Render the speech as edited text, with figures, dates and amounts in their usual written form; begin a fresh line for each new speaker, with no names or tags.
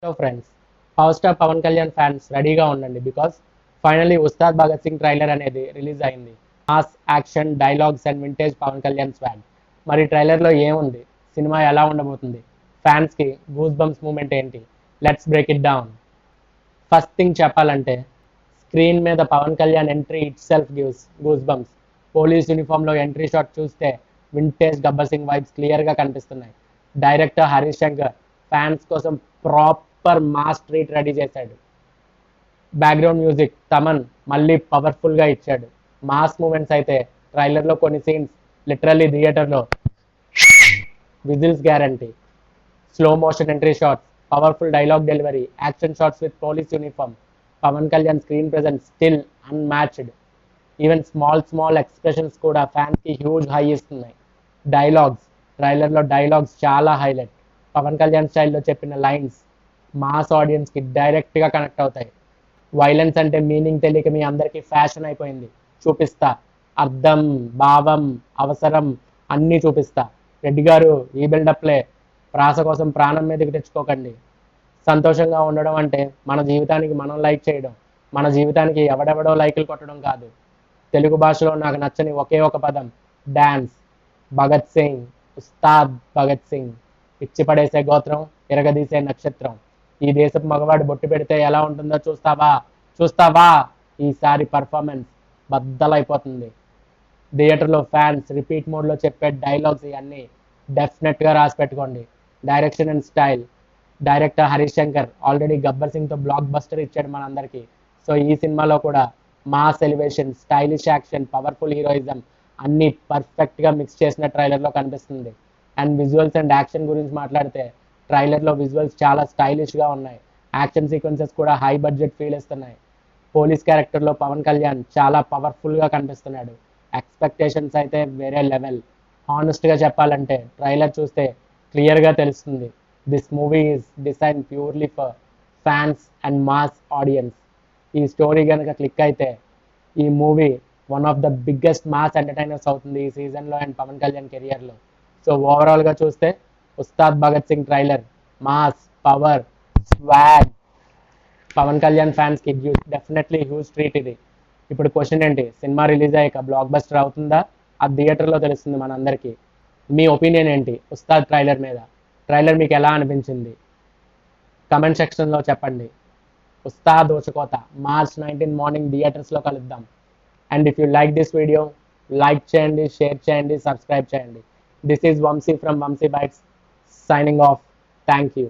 Hello friends, power star Pawan Kalyan fans రెడీగా ఉండండి because finally Ustaad Bhagat Singh trailer అనేది రిలీజ్ అయింది. Mass action dialogues and vintage Pawan Kalyan swag. మరి ట్రైలర్లో ఏముంది, సినిమా ఎలా ఉండబోతుంది, ఫ్యాన్స్కి గూస్ బంప్స్ మూమెంట్ ఏంటి, let's break it down. First thing చెప్పాలంటే స్క్రీన్ మీద Pawan Kalyan entry itself gives goose bumps. Police యూనిఫామ్లో ఎంట్రీ షాట్ చూస్తే వింటేజ్ గబ్బర్ సింగ్ వైబ్స్ క్లియర్గా కనిపిస్తున్నాయి. డైరెక్టర్ హరీష్ శంకర్ ఫ్యాన్స్ కోసం ప్రాపర్ మాస్ ట్రీట్ రెడీ చేశాడు. బ్యాక్గ్రౌండ్ మ్యూజిక్ తమన్ మళ్ళీ పవర్ఫుల్గా ఇచ్చాడు. మాస్ మూమెంట్స్ అయితే ట్రైలర్లో కొన్ని సీన్స్ లిటరల్లీ థియేటర్లో whistles guarantee. Slow motion entry shots, powerful dialogue delivery, action shots with police uniform. Pawan Kalyan screen presence still unmatched. Even small expressions కూడా ఫ్యాన్స్కి హ్యూజ్ హై ఇస్తున్నాయి. డైలాగ్స్, ట్రైలర్లో డైలాగ్స్ చాలా హైలైట్. పవన్ కళ్యాణ్ స్టైల్లో చెప్పిన లైన్స్ మాస్ ఆడియన్స్కి డైరెక్ట్గా కనెక్ట్ అవుతాయి. వైలెన్స్ అంటే మీనింగ్ తెలియక మీ అందరికీ ఫ్యాషన్ అయిపోయింది. చూపిస్తా, అర్థం, భావం, అవసరం అన్నీ చూపిస్తా. రెడ్డి గారు ఈ బిల్డప్లే, ప్రాస కోసం ప్రాణం మీదకి తెచ్చుకోకండి. సంతోషంగా ఉండడం అంటే మన జీవితానికి మనం లైక్ చేయడం, మన జీవితానికి ఎవడెవడో లైకులు కొట్టడం కాదు. తెలుగు భాషలో నాకు నచ్చని ఒకే ఒక పదం డాన్స్. భగత్ సింగ్, ఉస్తాద్ భగత్ సింగ్. ఇచ్చి పడేసే గోత్రం, ఇరగదీసే నక్షత్రం. ఈ దేశపు మగవాడు బొట్టు పెడితే ఎలా ఉంటుందో చూస్తావా చూస్తావా. ఈసారి పర్ఫార్మెన్స్ బద్దలైపోతుంది. థియేటర్లో ఫ్యాన్స్ రిపీట్ మోడ్లో చెప్పే డైలాగ్స్ ఇవన్నీ డెఫినెట్గా రాసి పెట్టుకోండి. Direction and style, director Harish Shankar already Gabbar సింగ్తో బ్లాక్ బస్టర్ ఇచ్చాడు మనందరికీ. సో ఈ సినిమాలో కూడా mass elevation, stylish action, powerful heroism అన్నీ పర్ఫెక్ట్గా మిక్స్ చేసిన ట్రైలర్లో కనిపిస్తుంది. అండ్ విజువల్స్ అండ్ యాక్షన్ గురించి మాట్లాడితే ట్రైలర్లో విజువల్స్ చాలా స్టైలిష్గా ఉన్నాయి. యాక్షన్ సీక్వెన్సెస్ కూడా హై బడ్జెట్ ఫీల్ ఇస్తున్నాయి. పోలీస్ క్యారెక్టర్లో పవన్ కళ్యాణ్ చాలా పవర్ఫుల్గా కనిపిస్తున్నాడు. ఎక్స్పెక్టేషన్స్ అయితే వేరే లెవెల్. హానెస్ట్గా చెప్పాలంటే ట్రైలర్ చూస్తే క్లియర్గా తెలుస్తుంది this movie is design purely for fans and mass audience. ఈ స్టోరీ కనుక క్లిక్ అయితే ఈ movie one of the biggest mass entertainers అవుతుంది ఈ సీజన్లో అండ్ పవన్ కళ్యాణ్ కెరియర్లో. సో ఓవరాల్గా చూస్తే Ustaad Bhagat Singh trailer mass, power, swag. Pawan Kalyan ఫ్యాన్స్కి డెఫినెట్లీ హ్యూజ్ ట్రీట్ ఇది. ఇప్పుడు క్వశ్చన్ ఏంటి, సినిమా రిలీజ్ అయ్యాక బ్లాక్ బస్టర్ అవుతుందా? అది థియేటర్లో తెలుస్తుంది మనందరికీ. మీ ఒపీనియన్ ఏంటి ఉస్తాద్ ట్రైలర్ మీద? ట్రైలర్ మీకు ఎలా అనిపించింది కమెంట్ సెక్షన్లో చెప్పండి. ఉస్తాద్ ఊచకోత మార్చ్ 19 మార్నింగ్ థియేటర్స్లో కలుద్దాం. And if you like this video, like చేయండి, షేర్ చేయండి, సబ్స్క్రైబ్ చేయండి. This is Vamshi from Vamshi bytes signing off. Thank you.